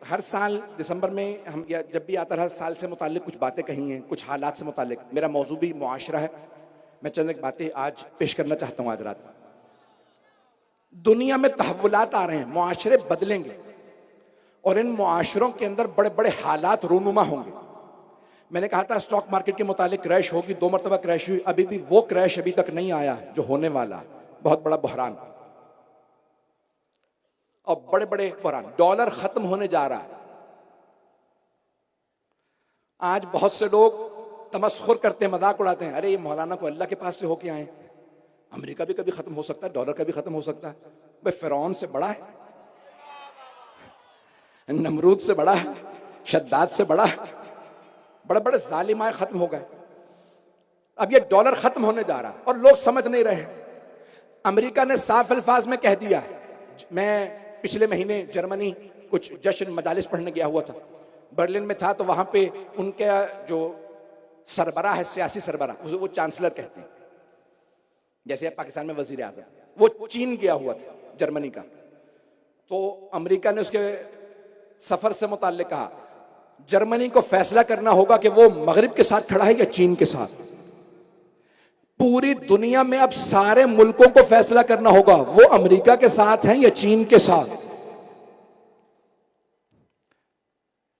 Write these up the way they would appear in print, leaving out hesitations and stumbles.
हर साल दिसंबर में हम या जब भी आता है, हर साल से मुताल्लिक कुछ बातें कही हैं, कुछ हालात से मुताल्लिक। मेरा मौजू भी मुआशरा है। मैं चंद एक बातें आज पेश करना चाहता हूं। आज रात दुनिया में तहव्वुलात आ रहे हैं, मुआशरे बदलेंगे और इन मुआशरों के अंदर बड़े बड़े हालात रूनुमा होंगे। मैंने कहा था स्टॉक मार्केट के मुतालिक क्रैश होगी, 2 मरतबा क्रैश हुई, अभी भी वो क्रैश अभी तक नहीं आया जो होने वाला, बहुत बड़ा बहरान और बड़े बड़े बहरान। डॉलर खत्म होने जा रहा है। आज बहुत से लोग तमस्खुर करते हैं, मजाक उड़ाते हैं, अरे ये मौलाना को अल्लाह के पास से होके आए। अमेरिका भी कभी खत्म हो सकता है, डॉलर का भी खत्म हो सकता है। भाई फिरौन से बड़ा है, नमरूद से बड़ा है, शद्दाद से बड़ा है। बड़े बड़े जालिमाए खत्म हो गए। अब ये डॉलर खत्म होने जा रहा है और लोग समझ नहीं रहे। अमेरिका ने साफ अल्फाज में कह दिया है। मैं पिछले महीने जर्मनी कुछ जश्न मजालिस पढ़ने गया हुआ था, बर्लिन में था, तो वहां पे उनके जो सरबराह है, सियासी सरबराह, वो चांसलर कहते हैं, जैसे पाकिस्तान में वजीर आजम, वो चीन गया हुआ था जर्मनी का। तो अमेरिका ने उसके सफर से मुताल्लिक कहा जर्मनी को फैसला करना होगा कि वो मगरिब के साथ खड़ा है या चीन के साथ। पूरी दुनिया में अब सारे मुल्कों को फैसला करना होगा वो अमेरिका के साथ हैं या चीन के साथ।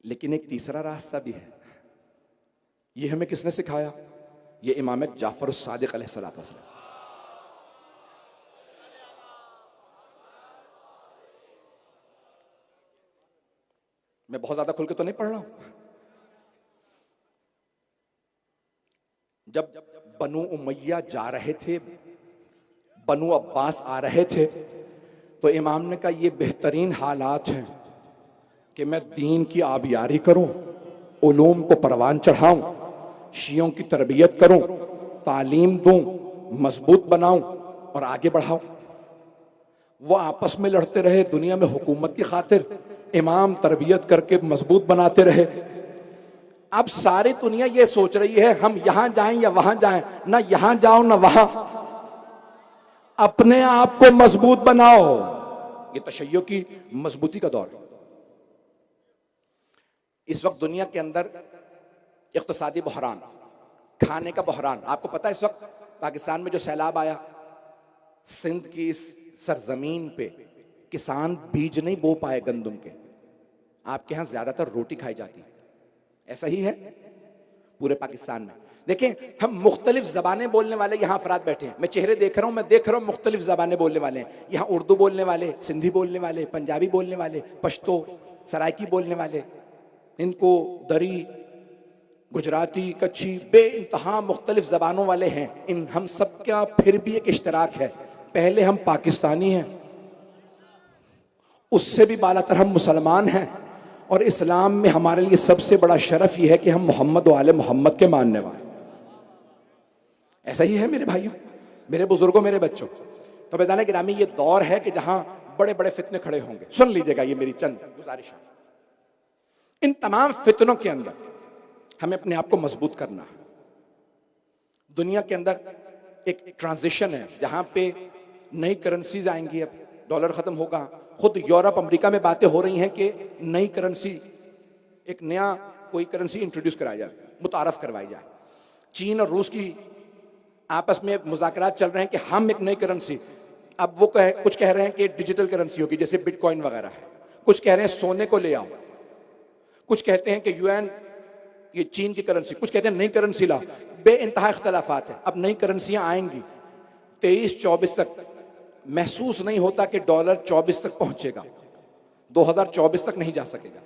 लेकिन एक तीसरा रास्ता भी है। ये हमें किसने सिखाया? ये इमाम जाफर सादिक अलैहिस्सलाम। मैं बहुत ज्यादा खुल के तो नहीं पढ़ रहा हूं। जब बनु उमैया जा रहे थे, बनु अब्बास आ रहे थे, तो इमाम ने कहा ये बेहतरीन हालात हैं कि मैं दीन की आबियारी करूं, उलूम को परवान चढ़ाऊं, शियों की तरबियत करूं, तालीम दूं, मजबूत बनाऊं और आगे बढ़ाऊं। वो आपस में लड़ते रहे दुनिया में हुकूमत की खातिर, इमाम तरबियत करके मजबूत बनाते रहे। अब सारी दुनिया ये सोच रही है हम यहां जाएं या वहां जाएं, ना यहां जाओ ना वहां, अपने आप को मजबूत बनाओ। ये तशय्यो की मजबूती का दौर है। इस वक्त दुनिया के अंदर इक्तिसादी बहरान, खाने का बहरान। आपको पता है इस वक्त पाकिस्तान में जो सैलाब आया, सिंध की इस सरजमीन पे किसान बीज नहीं बो पाए गंदम के। आपके यहां ज्यादातर रोटी खाई जाती है, ऐसा ही है पूरे पाकिस्तान में। देखें, हम मुख्तलिफ जबानें बोलने वाले यहाँ अफराद बैठे हैं। मैं चेहरे देख रहा हूं, मैं देख रहा हूं मुख्तलिफ जबानें बोलने वाले हैं। यहाँ उर्दू बोलने वाले, सिंधी बोलने वाले, पंजाबी बोलने वाले, पश्तो, सराइकी बोलने वाले, इनको दरी, गुजराती, कच्छी, बेइंतहा मुख्तलिफ जबानों वाले हैं। इन हम सब का फिर भी एक इश्तराक है, पहले हम पाकिस्तानी हैं, उससे भी बालातर हम मुसलमान हैं। और इस्लाम में हमारे लिए सबसे बड़ा शरफ यह है कि हम मोहम्मद व आले मोहम्मद के मानने वाले। ऐसा ही है मेरे भाइयों, मेरे बुजुर्गों, मेरे बच्चों। तो बेदाने गिरामी, ये दौर है कि जहां बड़े बड़े फितने खड़े होंगे। सुन लीजिएगा, ये मेरी चंद गुजारिश है। इन तमाम फितनों के अंदर हमें अपने आप को मजबूत करना है। दुनिया के अंदर एक ट्रांजिशन है जहां पे नई करेंसीज आएंगी। अब डॉलर खत्म होगा। खुद यूरोप, अमेरिका में बातें हो रही हैं कि नई करेंसी, एक नया कोई करेंसी इंट्रोड्यूस कराई जाए, मुतारफ करवाई जाए। चीन और रूस की आपस में मुज़ाकरात चल रहे हैं कि हम एक नई करेंसी, अब वो कुछ कह रहे हैं कि डिजिटल करेंसी होगी जैसे बिटकॉइन वगैरह है, कुछ कह रहे हैं सोने को ले आओ, कुछ कहते हैं कि यूएन, ये चीन की करेंसी, कुछ कहते हैं नई करेंसी लाओ। बेइंतहा इख्तलाफात है। अब नई करेंसियां आएंगी 23-24 तक। महसूस नहीं होता कि डॉलर 24 तक पहुंचेगा, 2024 तक नहीं जा सकेगा।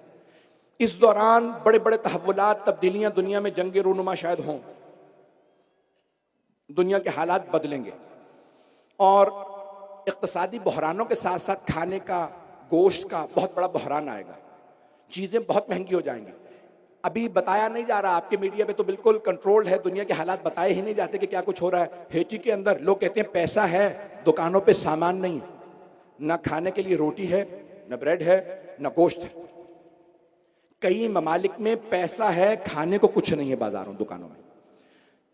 इस दौरान बड़े बड़े तहव्वुलात, तब्दीलियां दुनिया में, जंगे रूनुमा शायद हों, दुनिया के हालात बदलेंगे और इक्तिसादी बहरानों के साथ साथ खाने का, गोश्त का बहुत बड़ा बहरान आएगा। चीजें बहुत महंगी हो जाएंगी। अभी बताया नहीं जा रहा, आपके मीडिया पे तो बिल्कुल कंट्रोल्ड है, दुनिया के हालात बताए ही नहीं जाते कि क्या कुछ हो रहा है। हेटी के अंदर लोग कहते हैं पैसा है, दुकानों पे सामान नहीं, ना खाने के लिए रोटी है, ना ब्रेड है, ना गोश्त है। कई ममालिक में पैसा है, खाने को कुछ नहीं है बाजारों, दुकानों में।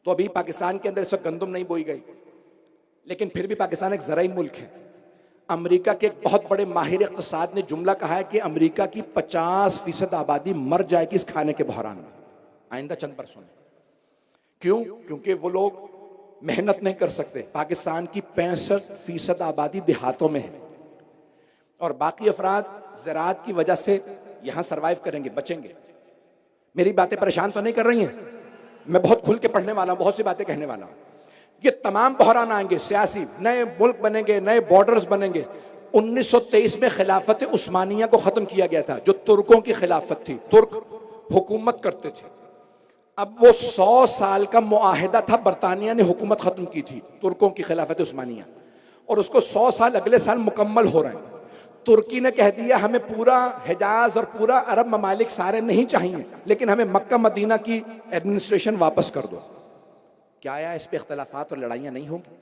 तो अभी पाकिस्तान के अंदर इस वक्त गंदम नहीं बोई गई, लेकिन फिर भी पाकिस्तान एक ज़राई मुल्क है। अमेरिका के एक बहुत बड़े माहिर इक़्तिसाद ने जुमला कहा है कि अमेरिका की 50% आबादी मर जाएगी इस खाने के बहरान में आइंदा चंद बरसों में। क्यों? क्योंकि वो लोग मेहनत नहीं कर सकते। पाकिस्तान की 65% आबादी देहातों में है और बाकी अफराद ज़राअत की वजह से यहां सर्वाइव करेंगे, बचेंगे। मेरी बातें परेशान तो नहीं कर रही हैं? मैं बहुत खुल के पढ़ने वाला हूं, बहुत सी बातें कहने वाला हूं। ये तमाम बहरान आएंगे, सियासी, नए मुल्क बनेंगे, नए बॉर्डर्स बनेंगे। 1923 में खिलाफत उस्मानिया को खत्म किया गया था, जो तुर्कों की खिलाफत थी, तुर्क हुकूमत करते थे। अब वो 100 साल का मुआहिदा था, बरतानिया ने हुकूमत खत्म की थी तुर्कों की खिलाफत उस्मानिया, और उसको 100 साल अगले साल मुकम्मल हो रहे हैं। तुर्की ने कह दिया हमें पूरा हिजाज और पूरा अरब ममालिक सारे नहीं चाहिए, लेकिन हमें मक्का मदीना की एडमिनिस्ट्रेशन वापस कर दो। क्या आया इस पे इख्तलाफात और लड़ाइयां नहीं होंगी?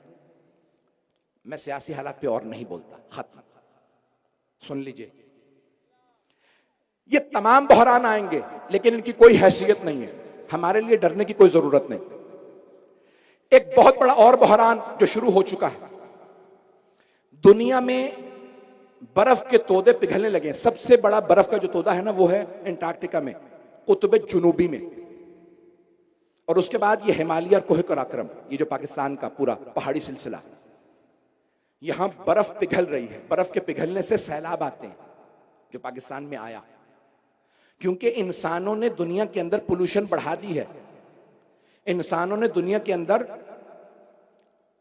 मैं सियासी हालात पे और नहीं बोलता, खत्म। सुन लीजिए, ये तमाम बहरान आएंगे लेकिन इनकी कोई हैसियत नहीं है, हमारे लिए डरने की कोई जरूरत नहीं। एक बहुत बड़ा और बहरान जो शुरू हो चुका है, दुनिया में बर्फ के तोदे पिघलने लगे। सबसे बड़ा बर्फ का जो तोदा है ना, वो है एंटार्क्टिका में, कुतुब जुनूबी में। और उसके बाद ये हिमालय और कोह कराक्रम, ये जो पाकिस्तान का पूरा पहाड़ी सिलसिला, यहां बर्फ पिघल रही है। बर्फ के पिघलने से सैलाब आते हैं, जो पाकिस्तान में आया, क्योंकि इंसानों ने दुनिया के अंदर पोल्यूशन बढ़ा दी है। इंसानों ने दुनिया के अंदर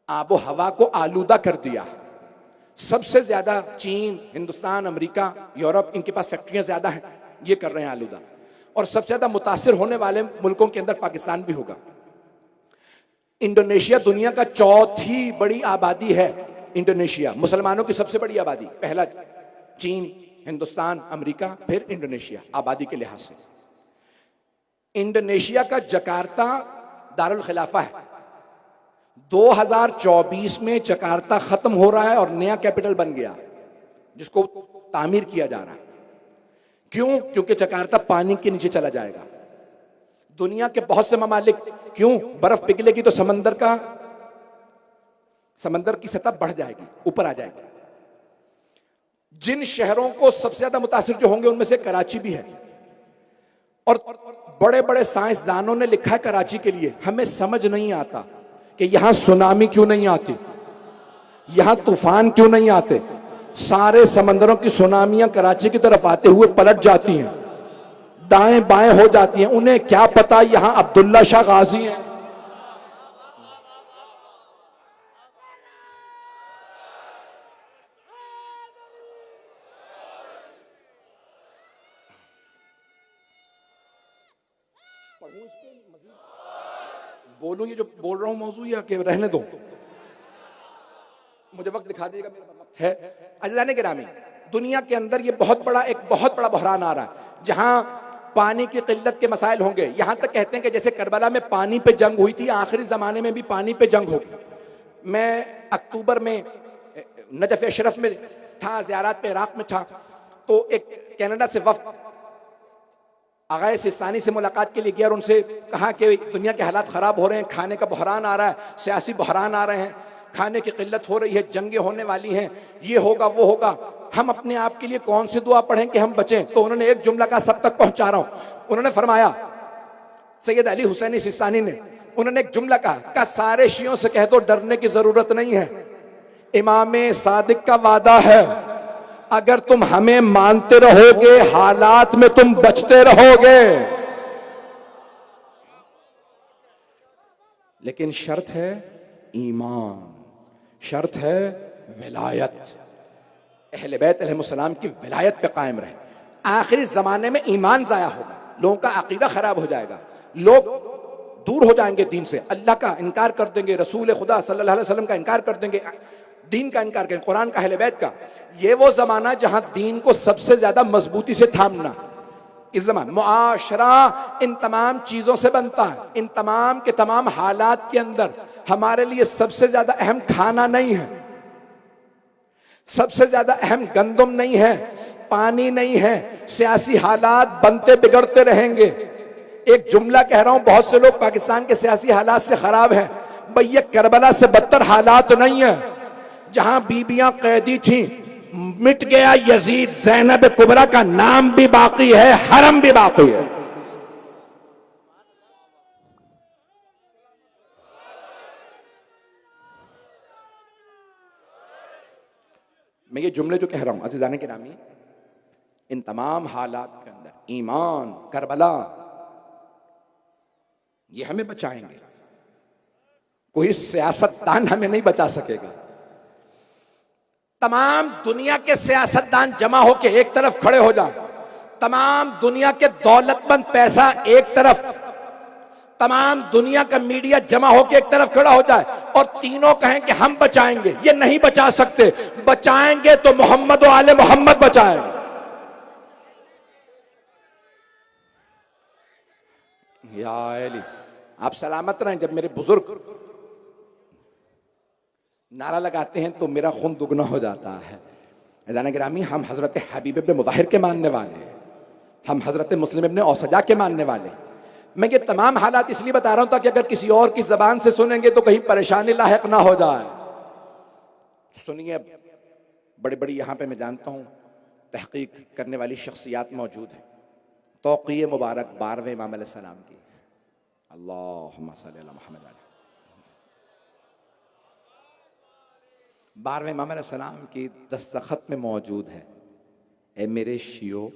आबो हवा को आलूदा कर दिया। सबसे ज्यादा चीन, हिंदुस्तान, अमेरिका, यूरोप, इनके पास फैक्ट्रियां ज्यादा हैं, ये कर रहे हैं आलूदा। और सबसे ज्यादा मुतासिर होने वाले मुल्कों के अंदर पाकिस्तान भी होगा। इंडोनेशिया दुनिया का चौथी बड़ी आबादी है। इंडोनेशिया मुसलमानों की सबसे बड़ी आबादी, पहला चीन, हिंदुस्तान, अमेरिका, फिर इंडोनेशिया आबादी के लिहाज से। इंडोनेशिया का जकार्ता दारुल खिलाफा है। 2024 में जकार्ता खत्म हो रहा है और नया कैपिटल बन गया, जिसको तामीर किया जा रहा है। क्यों? क्योंकि जकार्ता पानी के नीचे चला जाएगा। दुनिया के बहुत से ममालिक, क्यों? बर्फ पिघलेगी तो समंदर की सतह बढ़ जाएगी, ऊपर आ जाएगी। जिन शहरों को सबसे ज्यादा मुतासिर जो होंगे उनमें से कराची भी है। और बड़े बड़े साइंसदानों ने लिखा है कराची के लिए, हमें समझ नहीं आता कि यहां सुनामी क्यों नहीं आती, यहां तूफान क्यों नहीं आते। सारे समंदरों की सुनामियां कराची की तरफ आते हुए पलट जाती हैं, दाएं बाएं हो जाती हैं। उन्हें क्या पता यहां अब्दुल्ला शाह गाजी हैं। बोलूं ये जो बोल रहा हूं मौजूद, या कि रहने दो? मुझे वक्त दिखा देगा, मेरा वक्त है। अज़ीज़ान गिरामी, दुनिया के अंदर ये एक बहुत बड़ा बहरान आ रहा है, जहां पानी की किल्लत के मसाइल होंगे। यहां तक कहते हैं कि जैसे करबला में पानी पे जंग हुई थी, आखिरी जमाने में भी पानी पे जंग होगी। मैं अक्टूबर में नजफ अशरफ में था, ज़ियारत पे इराक में था, तो एक कनाडा से वफ्द आगाए सिस्तानी से मुलाकात के लिए गया और उनसे कहा कि दुनिया के हालात खराब हो रहे हैं, खाने का बहरान आ रहा है, सियासी बहरान आ रहे हैं, खाने की किल्लत हो रही है, जंगें होने वाली हैं, ये होगा वो होगा, हम अपने आप के लिए कौन सी दुआ पढ़ें कि हम बचें। तो उन्होंने एक जुमला का, सब तक पहुंचा रहा हूं, उन्होंने फरमाया, सैयद अली हुसैनी सिस्तानी ने, उन्होंने एक जुमला कहा, सारे शियों से कह दो डरने की जरूरत नहीं है, इमाम सादिक का वादा है, अगर तुम हमें मानते रहोगे हालात में तुम बचते रहोगे, लेकिन शर्त है ईमान, शर्त है विलायत, अहले बैत अलैहिस्सलाम की विलायत पे कायम रहे। आखिरी जमाने में ईमान जाया होगा, लोगों का अकीदा खराब हो जाएगा, लोग दूर हो जाएंगे दीन से, अल्लाह का इनकार कर देंगे, रसूल खुदा सल्लल्लाहु अलैहि वसल्लम का इनकार कर देंगे, दीन का इनकार करें, कुरान का, अहले बैत का। ये वो जमाना जहां दीन को सबसे ज्यादा मजबूती से थामना, इस जमाने मुआशरा इन तमाम चीजों से बनता है। इन तमाम के तमाम हालात के अंदर हमारे लिए सबसे ज्यादा अहम खाना नहीं है, सबसे ज्यादा अहम गंदम नहीं है, पानी नहीं है। सियासी हालात बनते बिगड़ते रहेंगे। एक जुमला कह रहा हूं, बहुत से लोग पाकिस्तान के सियासी हालात से खराब हैं, भाई ये करबला से बदतर हालात नहीं है। जहां बीबियां कैदी थीं, मिट गया यजीद, ज़ैनब कुबरा का नाम भी बाकी है, हरम भी बाकी है। मैं ये जुमले जो कह रहा हूं अज़ीज़ान गिरामी, इन तमाम हालात के अंदर ईमान, करबला, ये हमें बचाएंगे। कोई सियासतदान हमें नहीं बचा सकेगा। तमाम दुनिया के सियासतदान जमा होकर एक तरफ खड़े हो जाएं, तमाम दुनिया के दौलतमंद पैसा एक तरफ, तमाम दुनिया का मीडिया जमा होकर एक तरफ खड़ा हो जाए और तीनों कहें कि हम बचाएंगे, ये नहीं बचा सकते। बचाएंगे तो मोहम्मद और आले मोहम्मद बचाएंगे। या अली, आप सलामत रहें। जब मेरे बुजुर्ग नारा लगाते हैं तो मेरा खून दुगना हो जाता है। अज़ीज़ान गिरामी, हम हजरत हबीब इब्न मुताहिर के मानने वाले हैं, हम हजरत मुस्लिम इब्न औसजा के मानने वाले। मैं ये तमाम हालात इसलिए बता रहा हूं ताकि अगर किसी और की जबान से सुनेंगे तो कहीं परेशानी लायक ना हो जाए। सुनिए, बड़ी बड़ी यहां पे मैं जानता हूं तहकीक करने वाली शख्सियात मौजूद है। तौक़ीए मुबारक 12वें इमाम अलैहिस्सलाम की, अल्लाहुम्मा सल्ली अला मुहम्मद, 12वें इमाम अलैहिस्सलाम की दस्तखत में मौजूद है, ए मेरे शियो,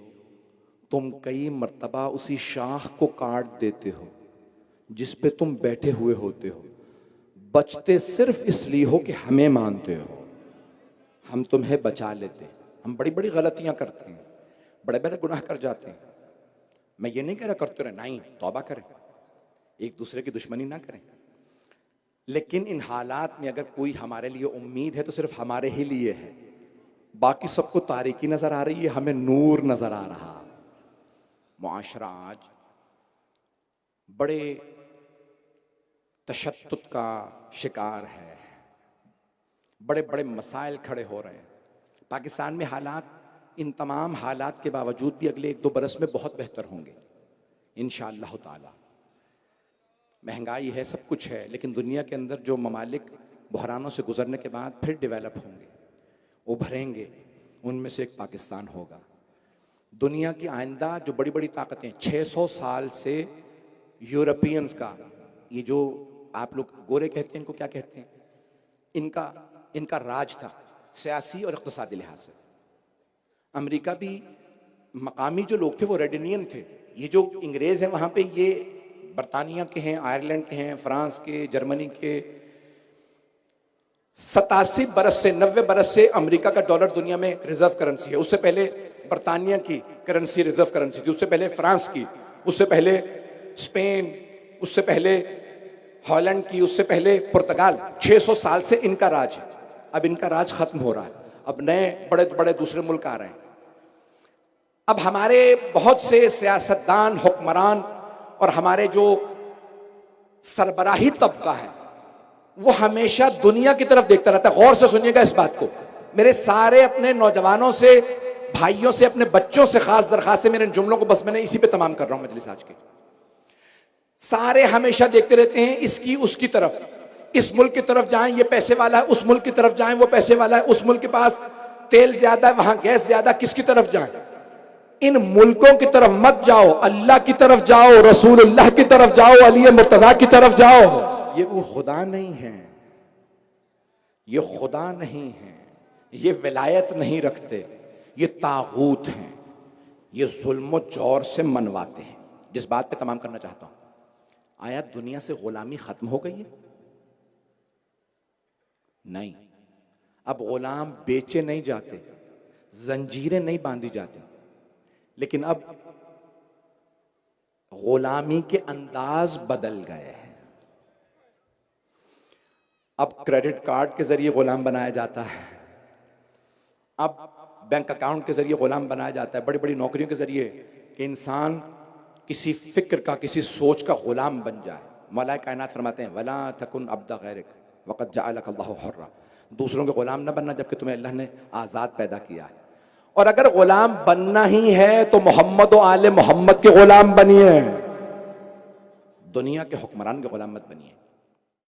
तुम कई मर्तबा उसी शाख को काट देते हो जिस पे तुम बैठे हुए होते हो, बचते सिर्फ इसलिए हो कि हमें मानते हो, हम तुम्हें बचा लेते। हम बड़ी बड़ी गलतियां करते हैं, बड़े बड़े गुनाह कर जाते हैं। मैं ये नहीं कह रहा करते रहे, नहीं, तौबा करें, एक दूसरे की दुश्मनी ना करें। लेकिन इन हालात में अगर कोई हमारे लिए उम्मीद है तो सिर्फ हमारे ही लिए है, बाकी सबको तारीकी नजर आ रही है, हमें नूर नजर आ रहा। मुआशरा आज बड़े तशद्दुद का शिकार है, बड़े बड़े मसाइल खड़े हो रहे हैं। पाकिस्तान में हालात, इन तमाम हालात के बावजूद भी अगले 1-2 बरस में बहुत बेहतर होंगे इंशाअल्लाह ताला। महंगाई है, सब कुछ है, लेकिन दुनिया के अंदर जो ममालिक बहरानों से गुजरने के बाद फिर डेवलप होंगे, उभरेंगे, उनमें से एक पाकिस्तान होगा। दुनिया की आइंदा जो बड़ी बड़ी ताकतें, 600 साल से यूरोपियंस का, ये जो आप लोग गोरे कहते हैं, इनको क्या कहते हैं, इनका राज था सियासी और इक़्तिसादी लिहाज से। अमेरिका भी, मकामी जो लोग थे वो रेडिनियन थे। ये जो अंग्रेज हैं वहाँ पे, ये बरतानिया के हैं, आयरलैंड के हैं, फ्रांस के, जर्मनी के। 87 बरस से 90 बरस से अमेरिका का डॉलर दुनिया में रिजर्व करेंसी है। उससे पहले बरतानिया की करेंसी रिजर्व करेंसी थी, उससे पहले फ्रांस की, उससे पहले स्पेन, उससे पहले हॉलैंड की, उससे पहले पुर्तगाल। 600 साल से इनका राज है। अब इनका राज खत्म हो रहा है, अब नए बड़े बड़े दूसरे मुल्क आ रहे हैं। अब हमारे बहुत से सियासतदान, हुक्मरान और हमारे जो सरबराही तबका है वो हमेशा दुनिया की तरफ देखता रहता है। गौर से सुनिएगा इस बात को। मेरे सारे अपने नौजवानों से, भाइयों से, अपने बच्चों से खास दरखास्त है, मेरे इन जुमलों को बस मैंने इसी पे तमाम कर रहा हूं मजलिस आज की। सारे हमेशा देखते रहते हैं इसकी उसकी तरफ, इस मुल्क की तरफ जाएं ये पैसे वाला है, उस मुल्क की तरफ जाएं वो पैसे वाला है, उस मुल्क के पास तेल ज्यादा है, वहां गैस ज्यादा, किसकी तरफ जाएं? इन मुल्कों की तरफ मत जाओ, अल्लाह की तरफ जाओ, रसूलुल्लाह की तरफ जाओ, अली मुर्तजा की तरफ जाओ। ये वो खुदा नहीं है, ये खुदा नहीं है, ये विलायत नहीं रखते, ये तागूत हैं, ये जुल्म जौर से मनवाते हैं। जिस बात पे तमाम करना चाहता हूं, आया दुनिया से गुलामी खत्म हो गई है? नहीं। अब गुलाम बेचे नहीं जाते, जंजीरें नहीं बांधी जाती, लेकिन अब गुलामी के अंदाज बदल गए हैं। अब क्रेडिट कार्ड के जरिए गुलाम बनाया जाता है, अब बैंक अकाउंट के जरिए गुलाम बनाया जाता है, बड़ी बड़ी नौकरियों के जरिए, कि इंसान किसी फिक्र का, किसी सोच का गुलाम बन जाए। मौला कायनात फरमाते हैं, वला तकुन अब्दा गैरिक वक़द जअलक अल्लाहु हुर्रा। दूसरों के गुलाम न बनना जबकि तुम्हें अल्लाह ने आज़ाद पैदा किया है। और अगर गुलाम बनना ही है तो मोहम्मद और आले मोहम्मद के गुलाम बनिए, दुनिया के हुक्मरान के गुलाम मत बनिए।